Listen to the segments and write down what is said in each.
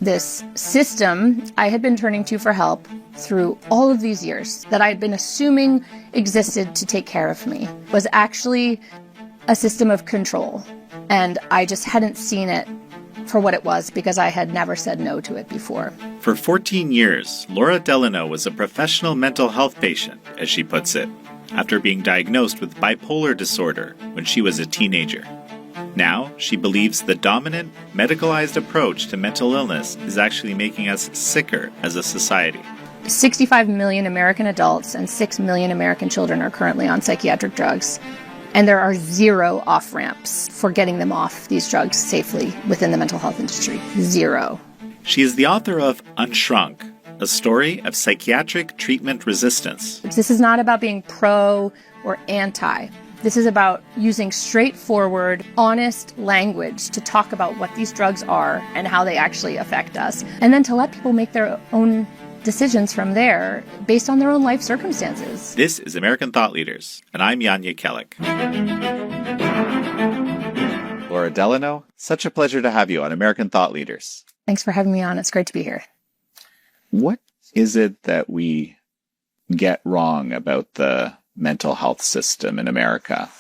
This system I had been turning to for help through all of these years that I had been assuming existed to take care of me was actually a system of control. And I just hadn't seen it for what it was because I had never said no to it before. For 14 years, Laura Delano was a professional mental health patient, as she puts it, after being diagnosed with bipolar disorder when she was a teenager. Now, she believes the dominant, medicalized approach to mental illness is actually making us sicker as a society. 65 million American adults and 6 million American children are currently on psychiatric drugs. And there are 0 off-ramps for getting them off these drugs safely within the mental health industry. 0. She is the author of Unshrunk, a story of psychiatric treatment resistance. This is not about being pro or anti. This is about using straightforward, honest language to talk about what these drugs are and how they actually affect us, and then to let people make their own decisions from there based on their own life circumstances. This is American Thought Leaders, and I'm Jan Jekielek. Laura Delano, such a pleasure to have you on American Thought Leaders. Thanks for having me on. It's great to be here. What is it that we get wrong about the mental health system in America?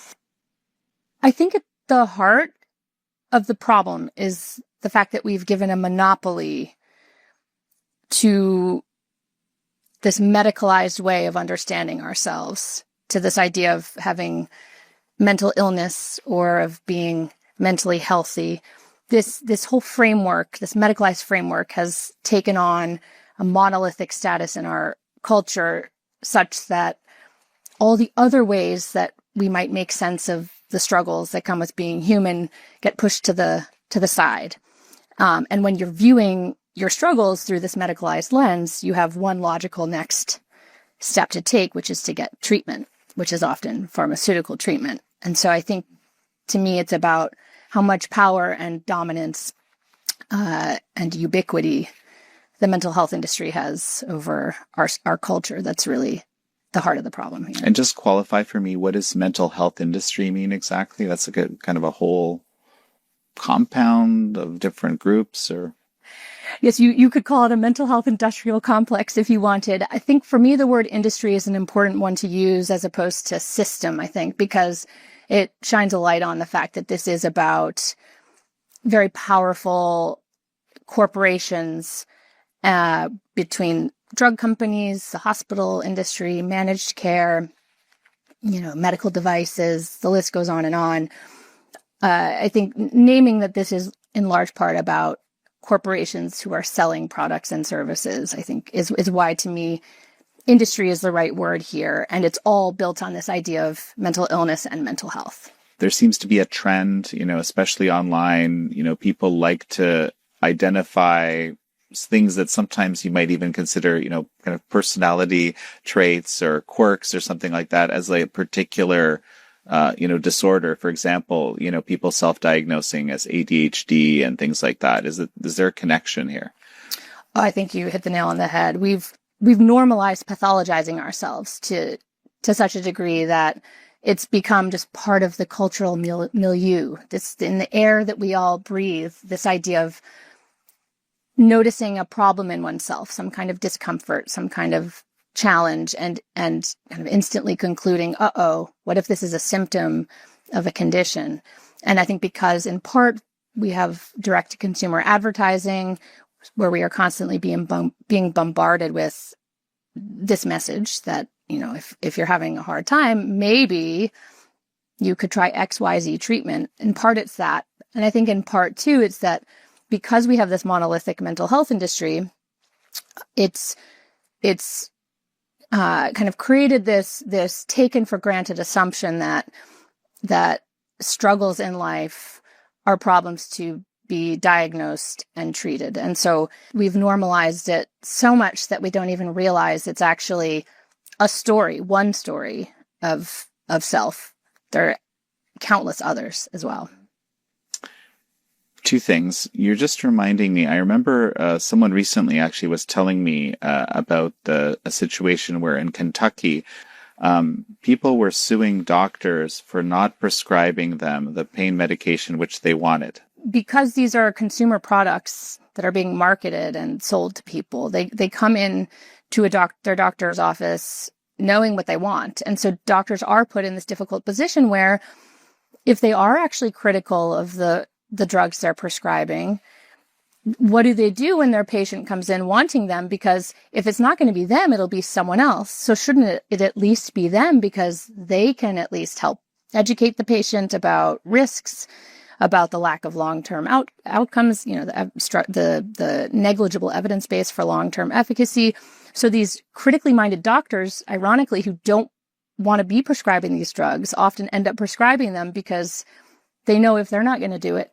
I think at the heart of the problem is the fact that we've given a monopoly to this medicalized way of understanding ourselves, to this idea of having mental illness or of being mentally healthy. This whole framework, this medicalized framework, has taken on a monolithic status in our culture such that all the other ways that we might make sense of the struggles that come with being human get pushed to the side. And when you're viewing your struggles through this medicalized lens, you have one logical next step to take, which is to get treatment, which is often pharmaceutical treatment. And so I think, to me, it's about how much power and dominance and ubiquity the mental health industry has over our culture. That's really the heart of the problem here. And just qualify for me, what does mental health industry mean exactly? That's like a kind of a whole compound of different groups, or? Yes, you could call it a mental health industrial complex if you wanted. I think for me, the word industry is an important one to use as opposed to system, I think, because it shines a light on the fact that this is about very powerful corporations between drug companies, the hospital industry, managed care, medical devices, the list goes on and on. I think naming that this is in large part about corporations who are selling products and services, I think is why, to me, industry is the right word here. And it's all built on this idea of mental illness and mental health. There seems to be a trend, especially online, people like to identify things that sometimes you might even consider, kind of personality traits or quirks or something like that as like a particular, disorder. For example, people self-diagnosing as ADHD and things like that. Is there a connection here? Oh, I think you hit the nail on the head. We've normalized pathologizing ourselves to such a degree that it's become just part of the cultural milieu. This, in the air that we all breathe, this idea of noticing a problem in oneself, some kind of discomfort, some kind of challenge, and kind of instantly concluding, what if this is a symptom of a condition? And I think because in part we have direct-to-consumer advertising where we are constantly being bombarded with this message that, if you're having a hard time, maybe you could try XYZ treatment. In part it's that. And I think in part too, it's that because we have this monolithic mental health industry, it's kind of created this taken for granted assumption that struggles in life are problems to be diagnosed and treated. And so we've normalized it so much that we don't even realize it's actually one story of self. There are countless others as well. Two things. You're just reminding me. I remember someone recently actually was telling me about a situation where in Kentucky, people were suing doctors for not prescribing them the pain medication which they wanted. because these are consumer products that are being marketed and sold to people, they come in to their doctor's office knowing what they want. And so doctors are put in this difficult position where if they are actually critical of the drugs they're prescribing, what do they do when their patient comes in wanting them? Because if it's not going to be them, it'll be someone else. So shouldn't it at least be them, because they can at least help educate the patient about risks, about the lack of long-term outcomes, the negligible evidence base for long-term efficacy. So these critically minded doctors, ironically, who don't want to be prescribing these drugs, often end up prescribing them because they know if they're not going to do it,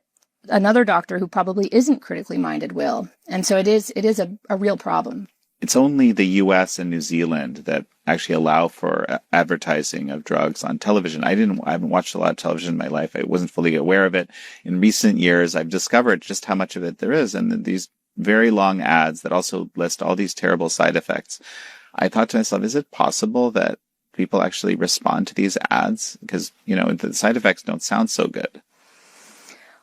another doctor who probably isn't critically minded will. And so it is a real problem. It's only the US and New Zealand that actually allow for advertising of drugs on television. I haven't watched a lot of television in my life. I wasn't fully aware of it. In recent years, I've discovered just how much of it there is. And these very long ads that also list all these terrible side effects. I thought to myself, is it possible that people actually respond to these ads? Because, the side effects don't sound so good.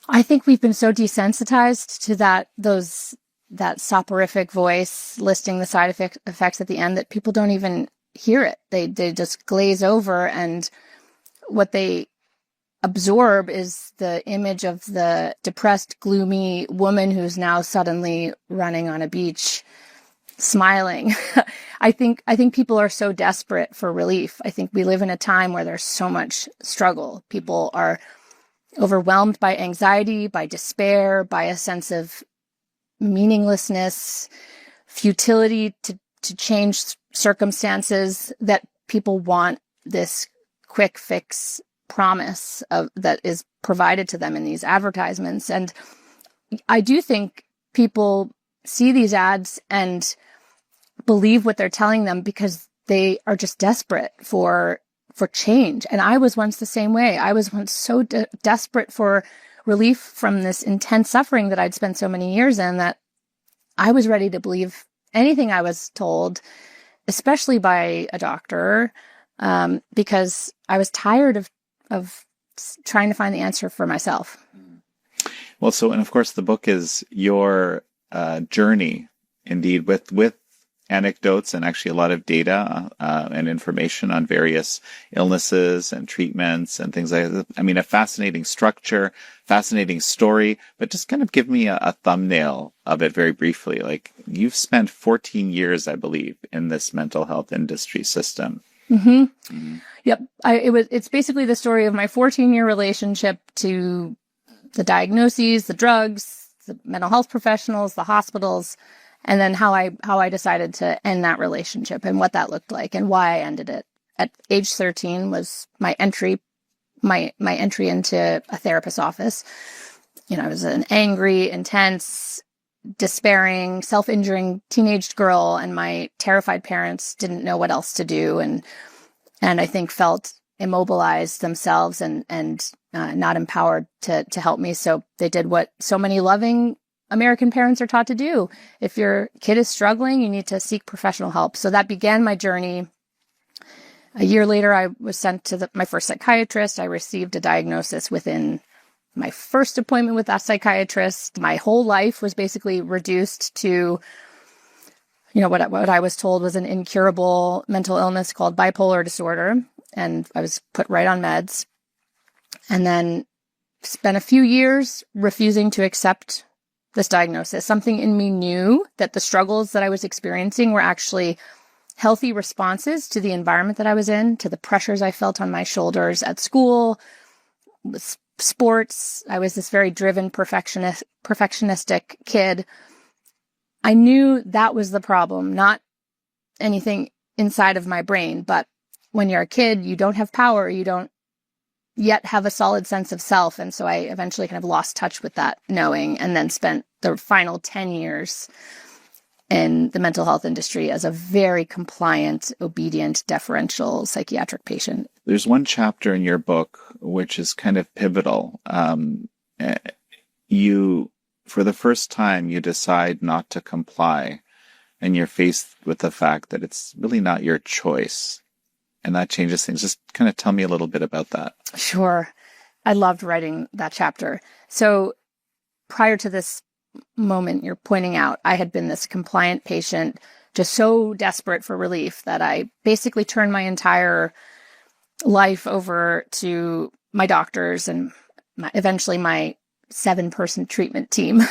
I think we've been so desensitized to that soporific voice listing the side effects at the end that people don't even hear it. They just glaze over, and what they absorb is the image of the depressed, gloomy woman who's now suddenly running on a beach, smiling. I think people are so desperate for relief. I think we live in a time where there's so much struggle. People are overwhelmed by anxiety, by despair, by a sense of meaninglessness, futility to change circumstances, that people want this quick fix promise that is provided to them in these advertisements. And I do think people see these ads and believe what they're telling them because they are just desperate for change. And I was once the same way. I was once so desperate for relief from this intense suffering that I'd spent so many years in, that I was ready to believe anything I was told, especially by a doctor, because I was tired of trying to find the answer for myself. Well, and of course the book is your journey, indeed, with anecdotes and actually a lot of data and information on various illnesses and treatments and things like that. I mean, a fascinating structure, fascinating story, but just kind of give me a thumbnail of it very briefly. Like, you've spent 14 years, I believe, in this mental health industry system. Mm-hmm. Mm-hmm. Yep. It's basically the story of my 14-year relationship to the diagnoses, the drugs, the mental health professionals, the hospitals, and then how I decided to end that relationship and what that looked like and why I ended it. At age 13 was my entry into a therapist's office. I was an angry, intense, despairing, self-injuring teenage girl, and my terrified parents didn't know what else to do, and I think felt immobilized themselves and not empowered to help me. So they did what so many loving American parents are taught to do. If your kid is struggling, you need to seek professional help. So that began my journey. A year later, I was sent to my first psychiatrist. I received a diagnosis within my first appointment with that psychiatrist. My whole life was basically reduced to, what I was told was an incurable mental illness called bipolar disorder. And I was put right on meds, and then spent a few years refusing to accept this diagnosis. Something in me knew that the struggles that I was experiencing were actually healthy responses to the environment that I was in, to the pressures I felt on my shoulders at school, with sports. I was this very driven, perfectionistic kid. I knew that was the problem, not anything inside of my brain. But when you're a kid, you don't have power. You don't yet have a solid sense of self. And so I eventually kind of lost touch with that knowing, and then spent the final 10 years in the mental health industry as a very compliant, obedient, deferential psychiatric patient. There's one chapter in your book which is kind of pivotal. For the first time, you decide not to comply, and you're faced with the fact that it's really not your choice. And that changes things. Just kind of tell me a little bit about that. Sure. I loved writing that chapter. So prior to this moment you're pointing out, I had been this compliant patient, just so desperate for relief that I basically turned my entire life over to my doctors and eventually my 7-person treatment team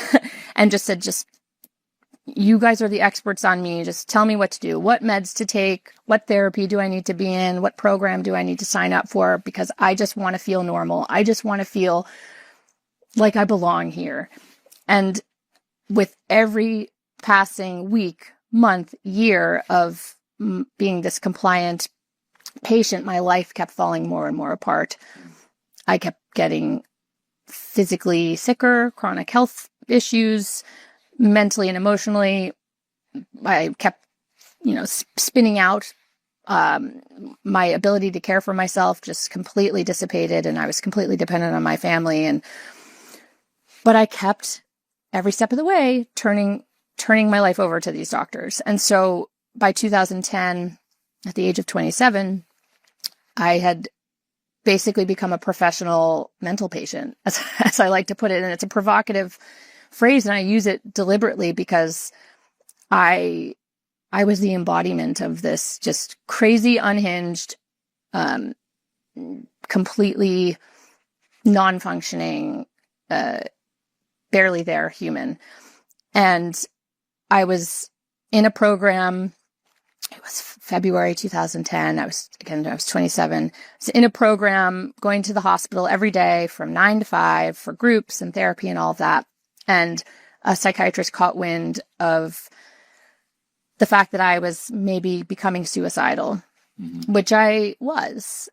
and just said, you guys are the experts on me. Just tell me what to do, what meds to take, what therapy do I need to be in, what program do I need to sign up for, because I just want to feel normal. I just want to feel like I belong here. And with every passing week, month, year of being this compliant patient, my life kept falling more and more apart. I kept getting physically sicker, chronic health issues, mentally and emotionally. I kept, spinning out. My ability to care for myself just completely dissipated, and I was completely dependent on my family. But I kept every step of the way turning my life over to these doctors. And so by 2010, at the age of 27, I had basically become a professional mental patient, as I like to put it. And it's a provocative phrase, and I use it deliberately because I was the embodiment of this just crazy, unhinged, completely non-functioning, barely there human. And I was in a program. It was February 2010. I was 27. I was in a program going to the hospital every day from 9 to 5 for groups and therapy and all of that. And a psychiatrist caught wind of the fact that I was maybe becoming suicidal, which I was,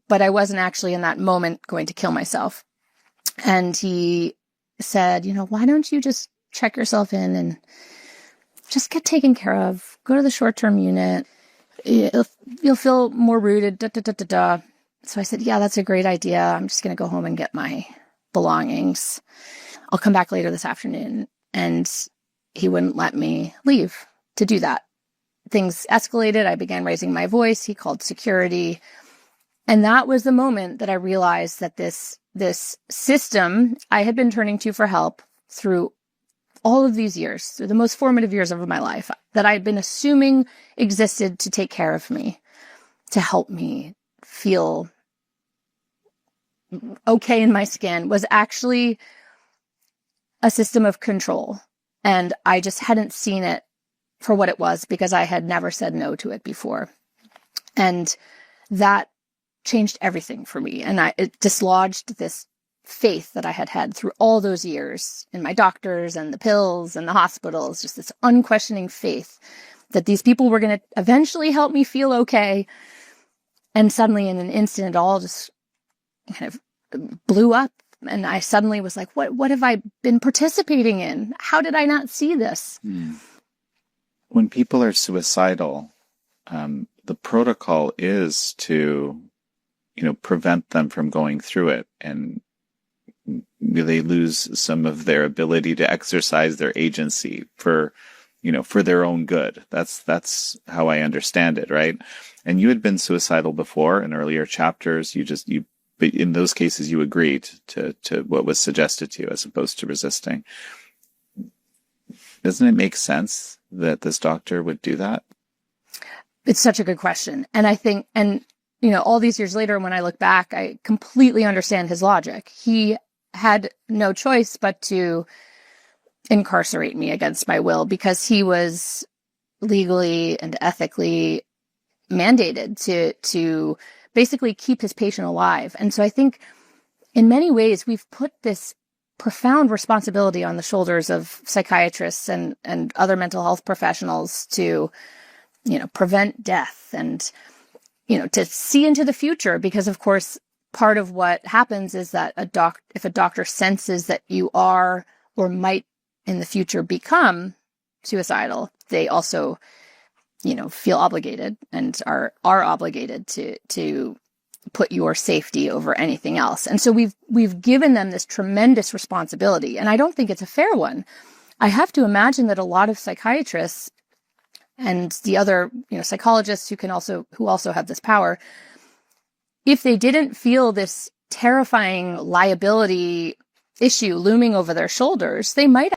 but I wasn't actually in that moment going to kill myself. And he said, why don't you just check yourself in and just get taken care of, go to the short-term unit, you'll feel more rooted, So I said, yeah, that's a great idea. I'm just going to go home and get my belongings. I'll come back later this afternoon. And he wouldn't let me leave to do that. Things escalated. I began raising my voice. He called security. And that was the moment that I realized that this system I had been turning to for help through all of these years, through the most formative years of my life, that I had been assuming existed to take care of me, to help me feel okay in my skin, was actually a system of control. And I just hadn't seen it for what it was because I had never said no to it before. And that changed everything for me. And it dislodged this faith that I had had through all those years in my doctors and the pills and the hospitals, just this unquestioning faith that these people were going to eventually help me feel okay. And suddenly in an instant, it all just kind of blew up. And I suddenly was like, what have I been participating in? How did I not see this? When people are suicidal, the protocol is to, prevent them from going through it, and they lose some of their ability to exercise their agency for their own good. That's how I understand it, right? And you had been suicidal before in earlier chapters. But in those cases, you agreed to what was suggested to you as opposed to resisting. Doesn't it make sense that this doctor would do that? It's such a good question. And I think, all these years later, when I look back, I completely understand his logic. He had no choice but to incarcerate me against my will because he was legally and ethically mandated to basically keep his patient alive. And so I think in many ways, we've put this profound responsibility on the shoulders of psychiatrists and other mental health professionals to, prevent death and, to see into the future. Because of course, part of what happens is that if a doctor senses that you are or might in the future become suicidal, they also, feel obligated and are obligated to put your safety over anything else. And so we've given them this tremendous responsibility. And I don't think it's a fair one. I have to imagine that a lot of psychiatrists and the other, psychologists who also have this power, if they didn't feel this terrifying liability issue looming over their shoulders, they might